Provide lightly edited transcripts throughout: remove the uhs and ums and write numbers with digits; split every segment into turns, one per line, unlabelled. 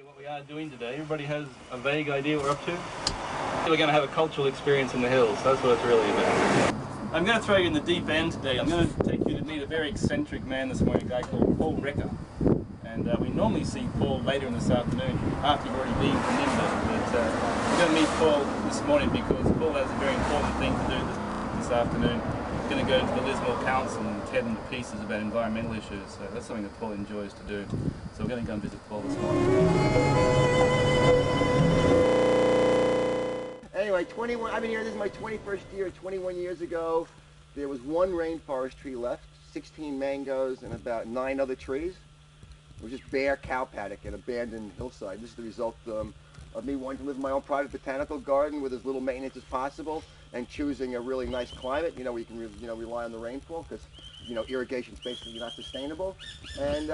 What we are doing today, everybody has a vague idea what we're up to. We're going to have a cultural experience in the hills. That's what it's really about. I'm going to throw you in the deep end today. I'm going to take you to meet a very eccentric man this morning, a guy called RECHER. And we normally see Paul later in this afternoon, after you've already been from Nimba. But we're going to meet Paul this morning because Paul has a very important thing to do this afternoon. We're going to go to the Lismore Council and tear them to pieces about environmental issues. So that's something that Paul enjoys to do. So we're going to go and visit Paul this morning.
Anyway, 21. I've been here. This is my 21st year. 21 years ago, there was one rainforest tree left, 16 mangoes, and about 9 other trees. It was just bare cow paddock and abandoned hillside. This is the result of me wanting to live in my own private botanical garden with as little maintenance as possible, and choosing a really nice climate. You know, where you can rely on the rainfall because irrigation is basically not sustainable. And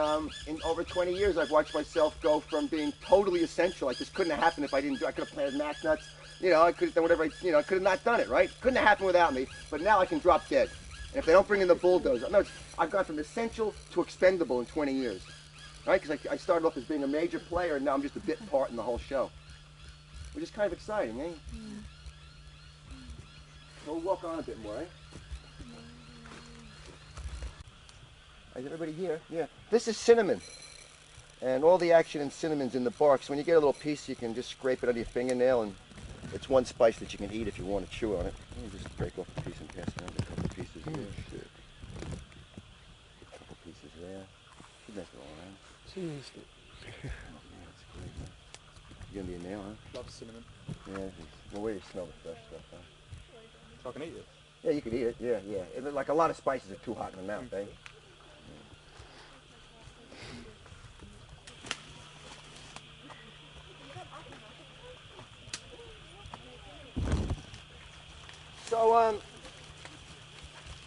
in over 20 years, I've watched myself go from being totally essential. Like, this couldn't have happened if I didn't do. I could have planted max nuts. I could have done whatever. I could have not done it. Right? Couldn't have happened without me. But now I can drop dead. And if they don't bring in the bulldozer, no, I've gone from essential to expendable in 20 years. Right? Because I started off as being a major player, and now I'm just a bit part in the whole show, which is kind of exciting, eh? We'll walk on a bit more, eh? Is everybody here? Yeah. This is cinnamon. And all the action in cinnamon's in the bark. So when you get a little piece, you can just scrape it under your fingernail, and it's one spice that you can eat if you want to chew on it. Let me just break off a piece and pass it around. A couple pieces there. A couple pieces there. Should make it all right.
She used it.
Yeah, that's great, man. You're gonna be a nail, huh?
Love cinnamon.
Yeah. Well, where do you smell the fresh stuff, huh?
So I can eat it?
Yeah, you can eat it. Yeah, yeah. Like a lot of spices are too hot in the mouth, eh? So,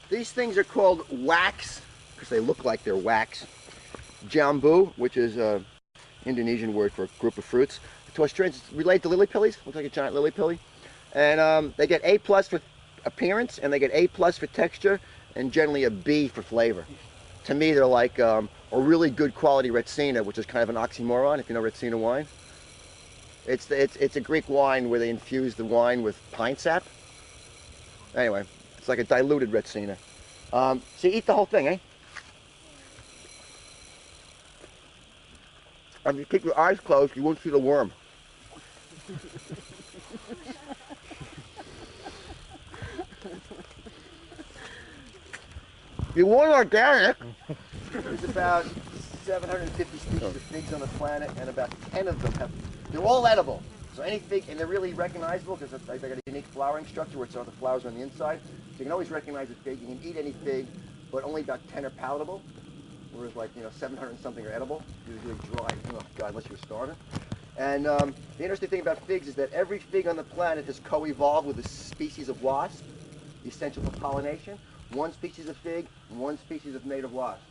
these things are called wax, because they look like they're wax. Jambu, which is an Indonesian word for a group of fruits. To Australians, it's related to lily pillies. Looks like a giant lily pilly. And they get A+ for appearance, and they get A+ for texture, and generally a B for flavor. To me, they're like a really good quality Retsina, which is kind of an oxymoron, if you know Retsina wine. It's a Greek wine where they infuse the wine with pine sap. Anyway, it's like a diluted Retsina. So you eat the whole thing, eh? If you keep your eyes closed, you won't see the worm. You want organic? There's about 750 species of figs on the planet, and about 10 of them they're all edible. So any fig, and they're really recognizable because they got a unique flowering structure where the flowers are on the inside. So you can always recognize a fig. You can eat any fig, but only about 10 are palatable. Whereas 700 and something are edible. Usually dry, oh God, unless you're starving. And the interesting thing about figs is that every fig on the planet has co-evolved with a species of wasp, essential for pollination. One species of fig, one species of native wasp,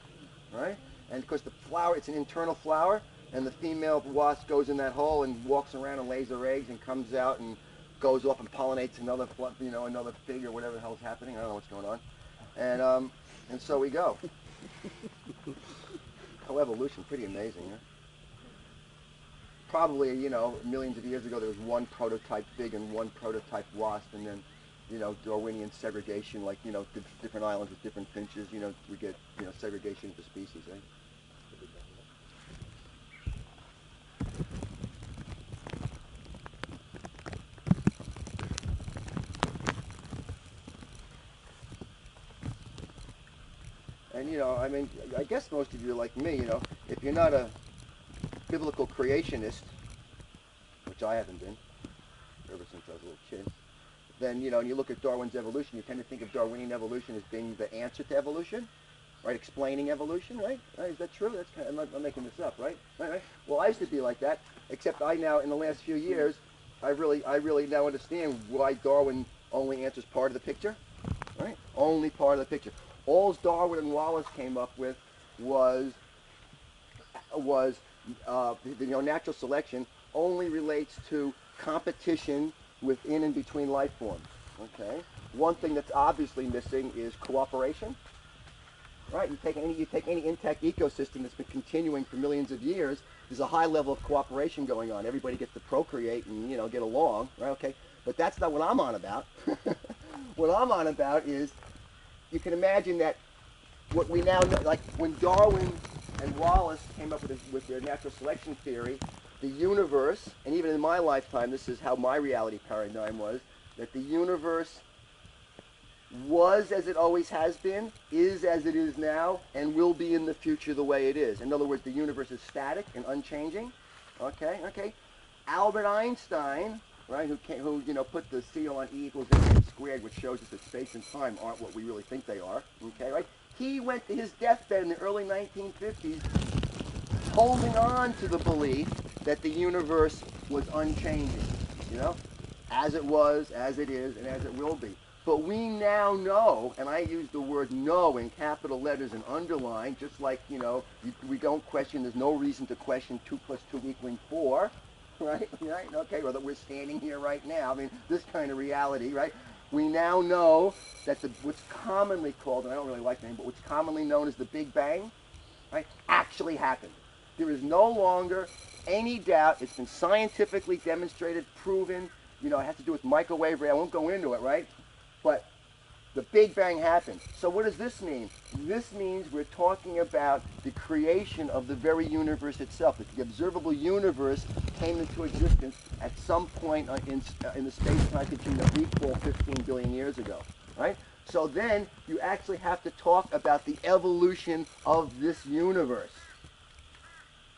right? And because the flower, it's an internal flower, and the female wasp goes in that hole and walks around and lays her eggs and comes out and goes off and pollinates another, another fig or whatever the hell's happening. I don't know what's going on. And so we go. Co-evolution, pretty amazing, huh? Probably, millions of years ago there was one prototype fig and one prototype wasp, and then, Darwinian segregation, like, different islands with different finches, we get, segregation of the species, eh? And, I guess most of you are like me, if you're not a biblical creationist, which I haven't been ever since I was a little kid, then, and you look at Darwin's evolution, you tend to think of Darwinian evolution as being the answer to evolution, right? Explaining evolution, right? Is that true? That's I'm not making this up, right? Right? Well, I used to be like that, except I now, in the last few years, I really now understand why Darwin only answers part of the picture, right? Only part of the picture. All Darwin and Wallace came up with was natural selection only relates to competition within and between life forms. Okay. One thing that's obviously missing is cooperation. Right. You take any intact ecosystem that's been continuing for millions of years. there's a high level of cooperation going on. Everybody gets to procreate and, you know, get along, right? Okay, but that's not what I'm on about. What I'm on about is, you can imagine that what we now know, like when Darwin and Wallace came up with their natural selection theory, the universe, and even in my lifetime, this is how my reality paradigm was, that the universe was as it always has been, is as it is now, and will be in the future the way it is. In other words, the universe is static and unchanging. Okay, okay. Albert Einstein, right, who you know, put the seal on E equals mc squared, which shows us that space and time aren't what we really think they are. Okay, right? He went to his deathbed in the early 1950s holding on to the belief that the universe was unchanging, you know, as it was, as it is, and as it will be. But we now know, and I use the word know in capital letters and underline, just like, you know, we don't question, there's no reason to question 2 + 2 = 4, right? Right? Okay, or that we're standing here right now. I mean, this kind of reality, right? We now know that what's commonly called, and I don't really like the name, but what's commonly known as the Big Bang, right, actually happened. There is no longer any doubt. It's been scientifically demonstrated, proven. You know, it has to do with microwave ray. I won't go into it, right? But the Big Bang happened. So what does this mean? This means we're talking about the creation of the very universe itself. That the observable universe came into existence at some point in the space-time continuum that we call 15 billion years ago, right? So then you actually have to talk about the evolution of this universe.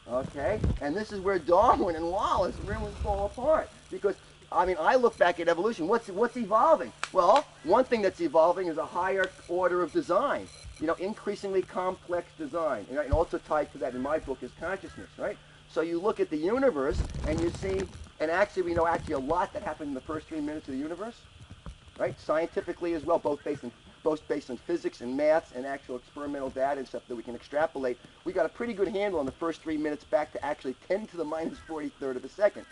Okay? And this is where Darwin and Wallace really fall apart. Because, I mean, I look back at evolution. What's evolving? Well, one thing that's evolving is a higher order of design. You know, increasingly complex design. And also tied to that in my book is consciousness, right? So you look at the universe and you see, and actually we know actually a lot that happened in the first 3 minutes of the universe, right? Scientifically as well, both based on physics and maths and actual experimental data and stuff that we can extrapolate. We got a pretty good handle on the first 3 minutes back to actually 10 to the minus 43rd of a second.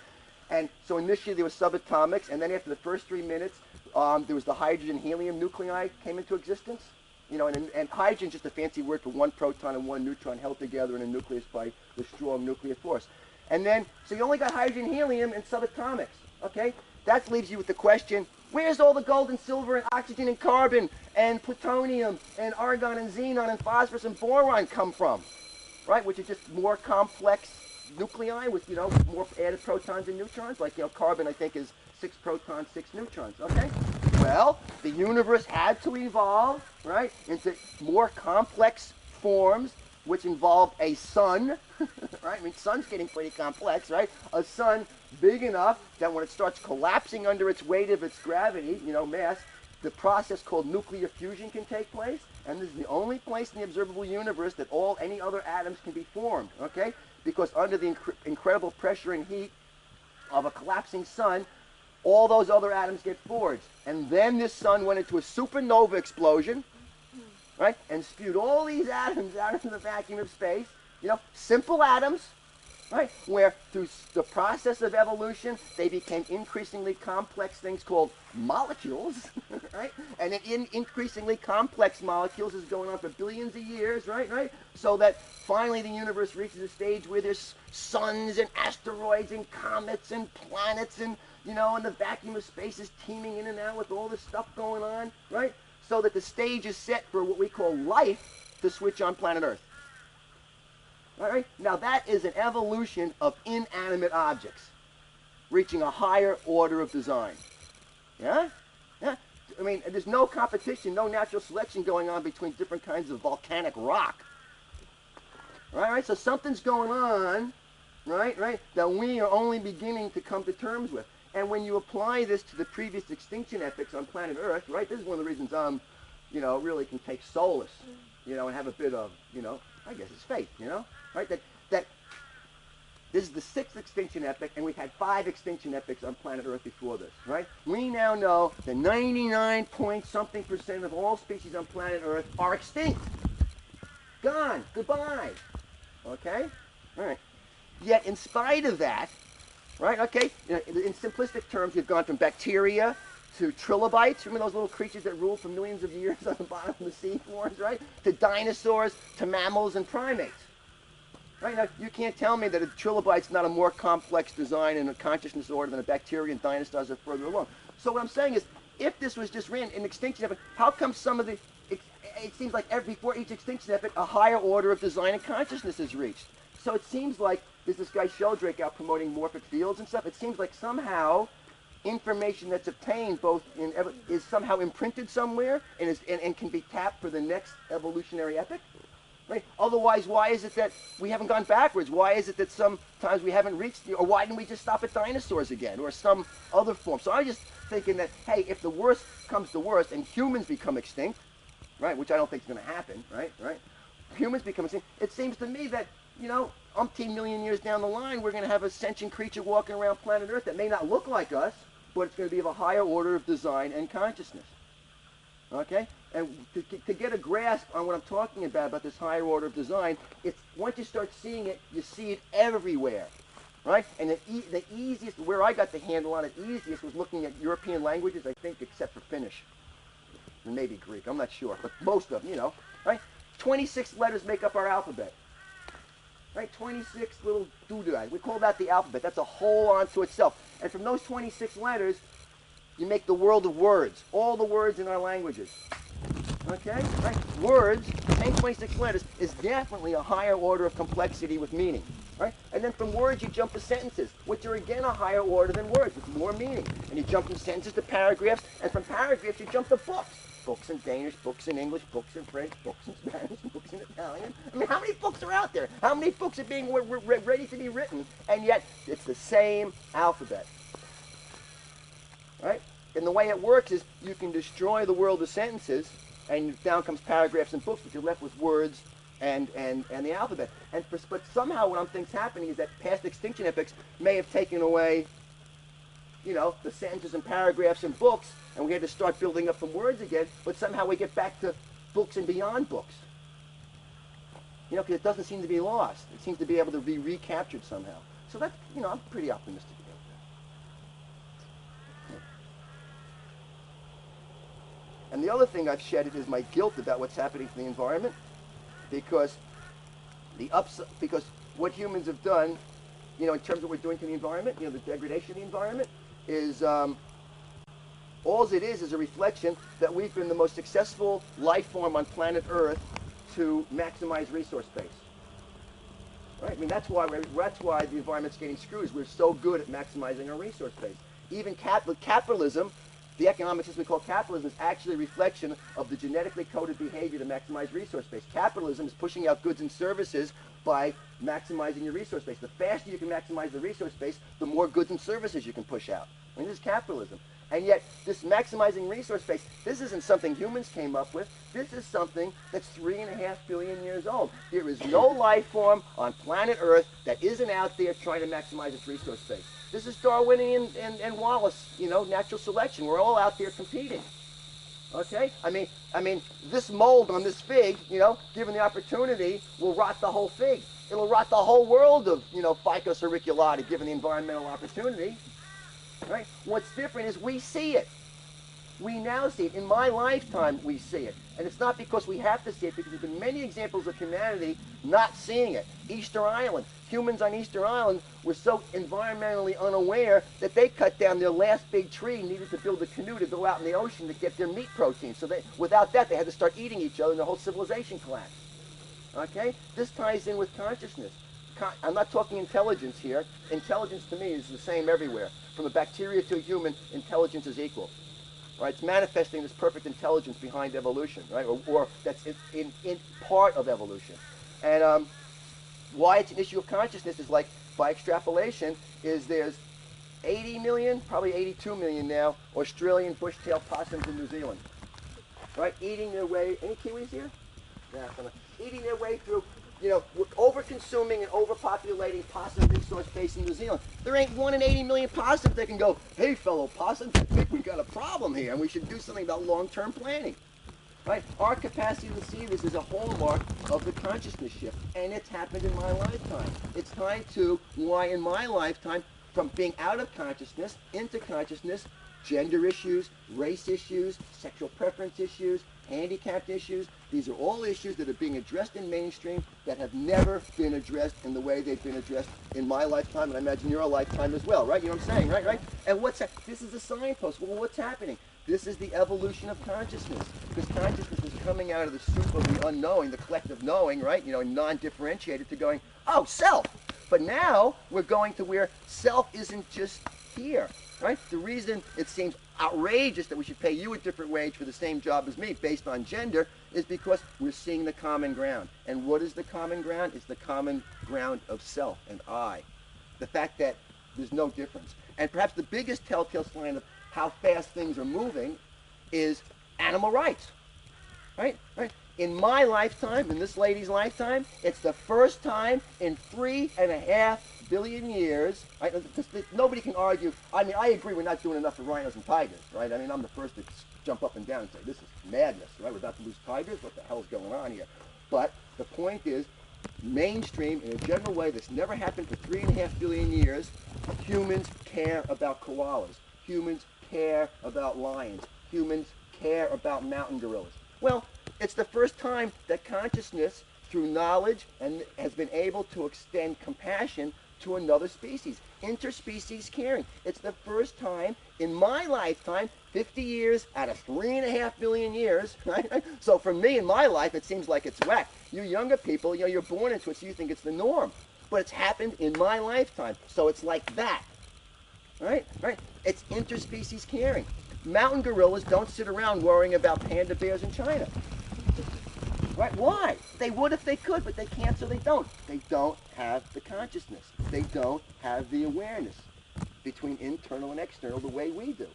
And so initially there was subatomics, and then after the first 3 minutes, there was the hydrogen-helium nuclei came into existence. You know, and hydrogen is just a fancy word for one proton and one neutron held together in a nucleus by the strong nuclear force. And then, so you only got hydrogen, helium, and subatomics. Okay, that leaves you with the question: where's all the gold and silver and oxygen and carbon and plutonium and argon and xenon and phosphorus and boron come from? Right, which is just more complex nuclei with, you know, more added protons and neutrons. Like, you know, carbon I think is 6 protons, 6 neutrons. Okay. Well, the universe had to evolve, right, into more complex forms, which involved a sun, right? I mean, sun's getting pretty complex, right? A sun big enough that when it starts collapsing under its weight of its gravity, you know, mass, the process called nuclear fusion can take place, and this is the only place in the observable universe that any other atoms can be formed, okay? Because under the incredible pressure and heat of a collapsing sun, all those other atoms get forged. And then this sun went into a supernova explosion, right? And spewed all these atoms out into the vacuum of space. You know, simple atoms, right? Where through the process of evolution, they became increasingly complex things called molecules, right? And in increasingly complex molecules is going on for billions of years, right? So that finally the universe reaches a stage where there's suns and asteroids and comets and planets and, you know, and the vacuum of space is teeming in and out with all this stuff going on, right? So that the stage is set for what we call life to switch on planet Earth. All right? Now that is an evolution of inanimate objects reaching a higher order of design. Yeah? Yeah? I mean, there's no competition, no natural selection going on between different kinds of volcanic rock. Right? So something's going on, right, that we are only beginning to come to terms with. And when you apply this to the previous extinction epochs on planet Earth, right, this is one of the reasons you know, really can take solace, you know, and have a bit of, you know, I guess it's faith, you know, right, that this is the 6th extinction epoch, and we've had 5 extinction epochs on planet Earth before this, right? We now know that 99-point-something% of all species on planet Earth are extinct. Gone. Goodbye. Okay? All right. Yet in spite of that, right, okay, in simplistic terms, we've gone from bacteria to trilobites, remember those little creatures that ruled for millions of years on the bottom of the sea floors, right, to dinosaurs, to mammals and primates. Right now, you can't tell me that a trilobite's not a more complex design and a consciousness order than a bacteria and dinosaurs are further along. So what I'm saying is, if this was just ran in extinction effort, how come some of the, it seems like before each extinction effort, a higher order of design and consciousness is reached. So it seems like there's this guy Sheldrake out promoting morphic fields and stuff. It seems like somehow information that's obtained both in is somehow imprinted somewhere and can be tapped for the next evolutionary epoch. Right? Otherwise, why is it that we haven't gone backwards? Why is it that sometimes we haven't reached, or why didn't we just stop at dinosaurs again, or some other form? So I'm just thinking that, hey, if the worst comes to worst and humans become extinct, right, which I don't think is going to happen, right? Humans become extinct. It seems to me that, you know, umpteen million years down the line, we're going to have a sentient creature walking around planet Earth that may not look like us, but it's going to be of a higher order of design and consciousness. Okay? And to get a grasp on what I'm talking about this higher order of design, it's once you start seeing it, you see it everywhere, right? And the easiest, where I got the handle on it easiest was looking at European languages, I think, except for Finnish. And maybe Greek, I'm not sure, but most of them, you know, right? 26 letters make up our alphabet, right? 26 little doodads. We call that the alphabet. That's a whole unto itself. And from those 26 letters, you make the world of words, all the words in our languages. Okay? Right? Words, 26 letters, is definitely a higher order of complexity with meaning. Right? And then from words you jump to sentences, which are again a higher order than words, with more meaning. And you jump from sentences to paragraphs, and from paragraphs you jump to books. Books in Danish, books in English, books in French, books in Spanish, books in Italian. I mean, how many books are out there? How many books are being ready to be written? And yet, it's the same alphabet. Right? And the way it works is you can destroy the world of sentences, and down comes paragraphs and books, but you're left with words and the alphabet. But somehow what I think's happening is that past extinction epochs may have taken away, you know, the sentences and paragraphs and books, and we had to start building up from words again, but somehow we get back to books and beyond books. You know, because it doesn't seem to be lost. It seems to be able to be recaptured somehow. So that's, you know, I'm pretty optimistic about that. And the other thing I've shedded is my guilt about what's happening to the environment, because because what humans have done, you know, in terms of what we're doing to the environment, you know, the degradation of the environment, is all it is a reflection that we've been the most successful life form on planet Earth to maximize resource space. Right? I mean, that's why the environment's getting screwed. We're so good at maximizing our resource base. Even capitalism, the economic system we call capitalism, is actually a reflection of the genetically coded behavior to maximize resource base. Capitalism is pushing out goods and services by maximizing your resource base. The faster you can maximize the resource base, the more goods and services you can push out. I mean, this is capitalism. And yet, this maximizing resource base, this isn't something humans came up with. This is something that's 3.5 billion years old. There is no life form on planet Earth that isn't out there trying to maximize its resource base. This is Darwinian and Wallace, you know, natural selection. We're all out there competing. Okay? I mean, this mold on this fig, you know, given the opportunity, will rot the whole fig. It'll rot the whole world of, you know, Ficus auriculata, given the environmental opportunity. Right? What's different is we see it. We now see it. In my lifetime, we see it. And it's not because we have to see it, because there's been many examples of humanity not seeing it. Easter Island. Humans on Easter Island were so environmentally unaware that they cut down their last big tree, needed to build a canoe to go out in the ocean to get their meat protein. So without that, they had to start eating each other, and the whole civilization collapsed. Okay? This ties in with consciousness. I'm not talking intelligence here. Intelligence to me is the same everywhere. From a bacteria to a human, intelligence is equal. Right? It's manifesting this perfect intelligence behind evolution, right? Or that's in part of evolution. And why it's an issue of consciousness is, like, by extrapolation, is there's 80 million, probably 82 million now, Australian bush-tailed possums in New Zealand. Right? Eating their way, any Kiwis here? Yeah, eating their way through, you know, over-consuming and overpopulating possum resource base in New Zealand. There ain't 1 in 80 million possums that can go, hey, fellow possums, I think we got a problem here, and we should do something about long-term planning. Right? Our capacity to see this is a hallmark of the consciousness shift, and it's happened in my lifetime. It's time to, why in my lifetime, from being out of consciousness into consciousness, gender issues, race issues, sexual preference issues, handicapped issues, These are all issues that are being addressed in mainstream that have never been addressed in the way they've been addressed in my lifetime, and I imagine your lifetime as well, right? You know what I'm saying, right? And this is a signpost. Well, what's happening? This is the evolution of consciousness, because consciousness is coming out of the soup of the unknowing, the collective knowing, right? You know, non-differentiated, to going, oh, self. But now we're going to where self isn't just here, right? The reason it seems outrageous that we should pay you a different wage for the same job as me based on gender is because we're seeing the common ground. And what is the common ground? It's the common ground of self and I. The fact that there's no difference. And perhaps the biggest telltale sign of how fast things are moving is animal rights, right? In my lifetime, in this lady's lifetime, it's the first time in 3.5 billion years, right? Nobody can argue. I mean, I agree we're not doing enough for rhinos and tigers, right? I mean, I'm the first to jump up and down and say, this is madness, right? We're about to lose tigers. What the hell is going on here? But the point is, mainstream, in a general way, that's never happened for 3.5 billion years, humans care about koalas. Humans care about lions. Humans care about mountain gorillas. Well, it's the first time that consciousness, through knowledge, and has been able to extend compassion to another species. Interspecies caring. It's the first time in my lifetime, 50 years out of 3.5 billion years, right? So for me in my life, it seems like it's whack. You younger people, you know, you're born into it, so you think it's the norm. But it's happened in my lifetime, so it's like that, right? It's interspecies caring. Mountain gorillas don't sit around worrying about panda bears in China. Right? Why? They would if they could, but they can't, so they don't. They don't have the consciousness. They don't have the awareness between internal and external the way we do.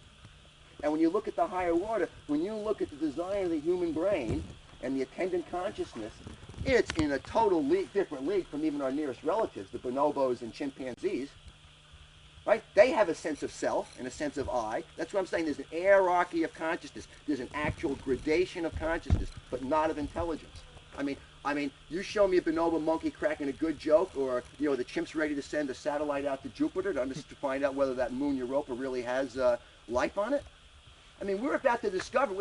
And when you look at the higher order, when you look at the design of the human brain and the attendant consciousness, it's in a total different league from even our nearest relatives, the bonobos and chimpanzees. Right? They have a sense of self and a sense of I. That's what I'm saying. There's an hierarchy of consciousness. There's an actual gradation of consciousness, but not of intelligence. I mean, you show me a bonobo monkey cracking a good joke, or you know, the chimp's ready to send a satellite out to Jupiter to find out whether that moon Europa really has life on it. I mean, we're about to discover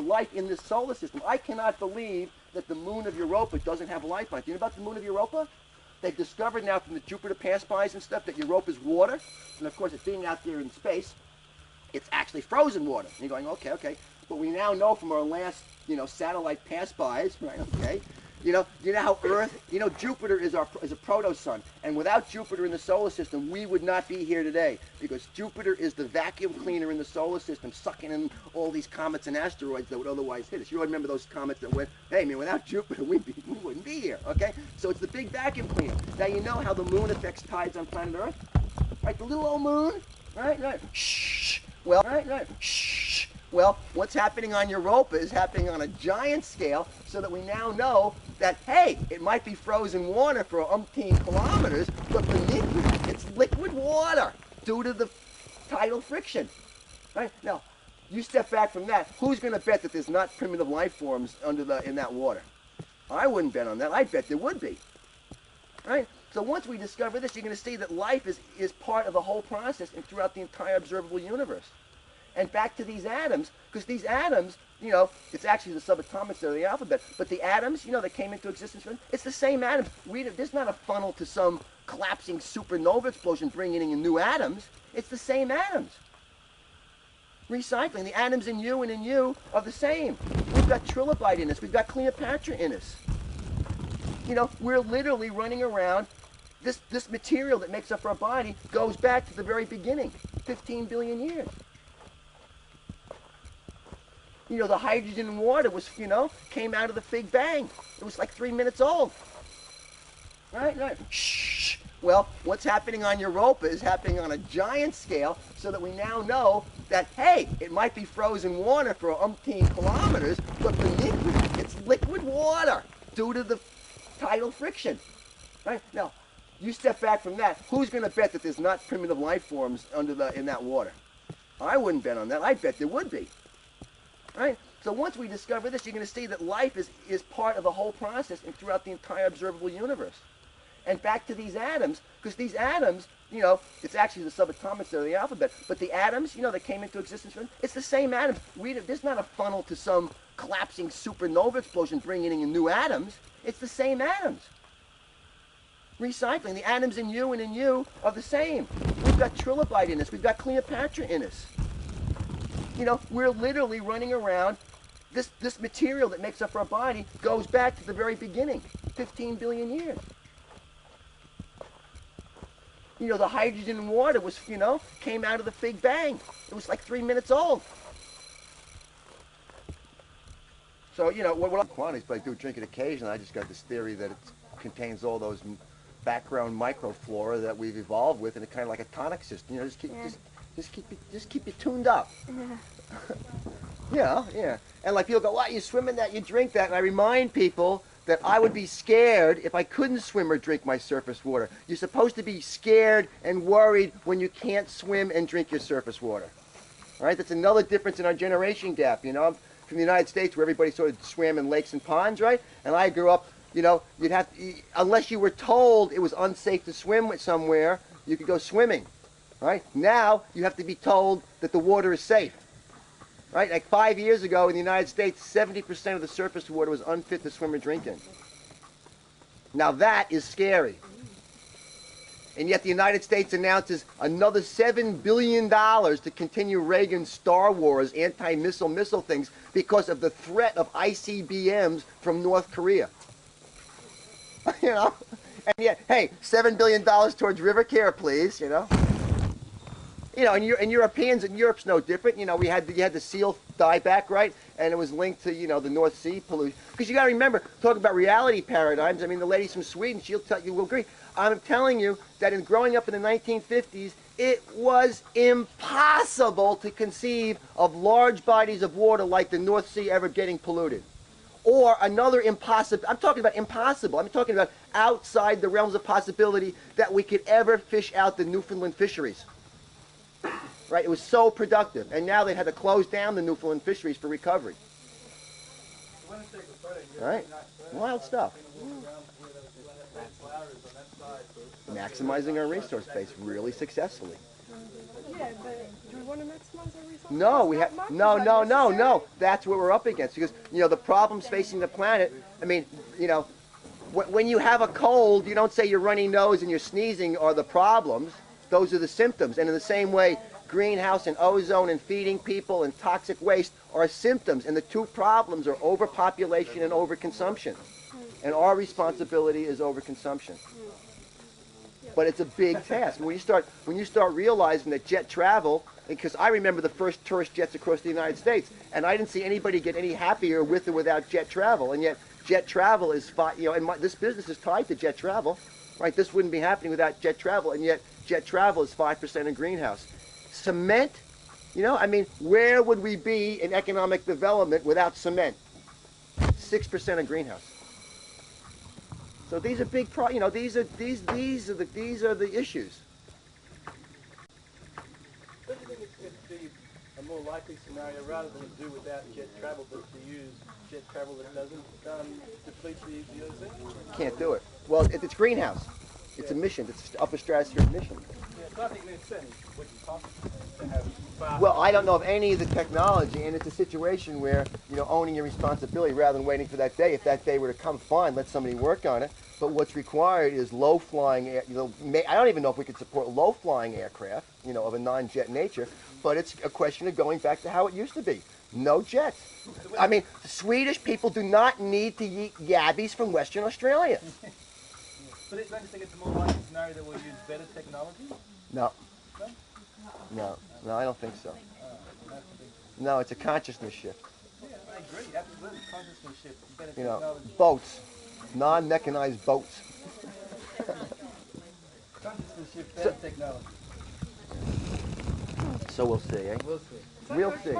life in this solar system. I cannot believe that the moon of Europa doesn't have life on it. Do you know about the moon of Europa? They've discovered now from the Jupiter pass-bys and stuff that Europa is water, and of course, it's being out there in space, it's actually frozen water. And you're going, okay. But we now know from our last, satellite pass-bys, right? Okay. You know how Earth, Jupiter is a proto-sun, and without Jupiter in the solar system, we would not be here today, because Jupiter is the vacuum cleaner in the solar system, sucking in all these comets and asteroids that would otherwise hit us. You remember those comets that went, hey man, without Jupiter, we wouldn't be here, okay? So it's the big vacuum cleaner. Now you know how the moon affects tides on planet Earth? Right, the little old moon, right? Shh. Well, shh. Well, what's happening on Europa is happening on a giant scale, so that we now know that, hey, it might be frozen water for umpteen kilometers, but beneath it's liquid water due to the tidal friction. Right? Now, you step back from that, who's going to bet that there's not primitive life forms in that water? I wouldn't bet on that. I'd bet there would be. Right? So once we discover this, you're going to see that life is part of the whole process and throughout the entire observable universe. And back to these atoms, because these atoms, it's actually the subatomics of the alphabet, but the atoms, that came into existence, it's the same atoms. There's not a funnel to some collapsing supernova explosion bringing in new atoms. It's the same atoms. Recycling. The atoms in you and in you are the same. We've got trilobite in us. We've got Cleopatra in us. We're literally running around. This material that makes up our body goes back to the very beginning, 15 billion years. The hydrogen and water was, came out of the Big Bang. It was like 3 minutes old. Right. Shh. Well, what's happening on Europa is happening on a giant scale, so that we now know that, hey, it might be frozen water for umpteen kilometers, but beneath it's liquid water due to the tidal friction. Right? Now, you step back from that, who's going to bet that there's not primitive life forms in that water? I wouldn't bet on that. I'd bet there would be. Right? So once we discover this, you're going to see that life is part of the whole process and throughout the entire observable universe. And back to these atoms, because these atoms, you know, it's actually the subatomics of the alphabet, but the atoms, you know, that came into existence, it's the same atoms. There's not a funnel to some collapsing supernova explosion bringing in new atoms. It's the same atoms. Recycling. The atoms in you and in you are the same. We've got trilobite in us. We've got Cleopatra in us. You know, we're literally running around. This material that makes up our body goes back to the very beginning, 15 billion years. You know, the hydrogen and water was, you know, came out of the Big Bang. It was like 3 minutes old. So, you know, what quantities, but I do drink it occasionally. I just got this theory that it contains all those background microflora that we've evolved with, and it's kind of like a tonic system. You know, just keep you tuned up. Yeah, yeah. And like people go, "What? You swim in that? You drink that?" And I remind people that I would be scared if I couldn't swim or drink my surface water. You're supposed to be scared and worried when you can't swim and drink your surface water. All right, that's another difference in our generation gap. You know, I'm from the United States where everybody sort of swam in lakes and ponds, right? And I grew up, you know, you'd have to, unless you were told it was unsafe to swim somewhere, you could go swimming, right? Now you have to be told that the water is safe. Right, like 5 years ago in the United States, 70% of the surface water was unfit to swim or drink in. Now that is scary. And yet the United States announces another $7 billion to continue Reagan's Star Wars anti-missile things because of the threat of ICBMs from North Korea. You know? And yet, hey, $7 billion towards river care, please, you know? You know, and Europeans, and Europe's no different. You know, you had the seal dieback, right? And it was linked to, you know, the North Sea pollution. Because you got to remember, talk about reality paradigms. I mean, the ladies from Sweden, she'll tell you, will agree. I'm telling you that in growing up in the 1950s, it was impossible to conceive of large bodies of water like the North Sea ever getting polluted. Or another impossible, I'm talking about impossible, I'm talking about outside the realms of possibility that we could ever fish out the Newfoundland fisheries. Right, it was so productive, and now they had to close down the Newfoundland fisheries for recovery. Right, wild stuff. Maximizing our resource base really successfully.
Yeah, but do we want to maximize our resources?
No, we have no. That's what we're up against, because you know the problems facing the planet. I mean, you know, when you have a cold, you don't say your runny nose and your sneezing are the problems. Those are the symptoms, and in the same way, greenhouse and ozone and feeding people and toxic waste are symptoms, and the two problems are overpopulation and overconsumption. And our responsibility is overconsumption. But it's a big task. When you start realizing that jet travel, because I remember the first tourist jets across the United States, and I didn't see anybody get any happier with or without jet travel, and yet jet travel is, you know, and this business is tied to jet travel, right? This wouldn't be happening without jet travel, and yet jet travel is 5% in greenhouse. Cement, you know, I mean, where would we be in economic development without cement? 6% of greenhouse. So these are big, you know, these are the issues.
Don't you think it'd be a more likely scenario rather than do without jet travel, but to use jet travel that doesn't deplete the ocean?
Can't do it. Well, it's greenhouse. It's emissions. It's upper stratosphere emissions.
Yeah, so I think there's certainly what you're talking about to have fast.
Well, I don't know of any of the technology, and it's a situation where, you know, owning your responsibility rather than waiting for that day. If that day were to come, fine, let somebody work on it. But what's required is low-flying, you know, I don't even know if we could support low-flying aircraft, you know, of a non-jet nature, but it's a question of going back to how it used to be. No jets. I mean, Swedish people do not need to eat yabbies from Western Australia.
But don't you think it's a more likely scenario that we'll use better technology?
No. No, I don't think so. No, it's a consciousness shift.
Yeah, I agree. Absolutely. Consciousness shift. Better
You know,
technology.
boats, non-mechanized boats.
Consciousness shift. Better technology.
So we'll see, eh?
We'll see.
We'll see.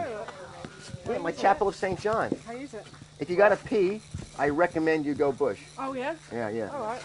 Yeah, my Chapel of St. John.
How use it?
If you got to pee, I recommend you go bush.
Oh, yeah?
Yeah.
All right.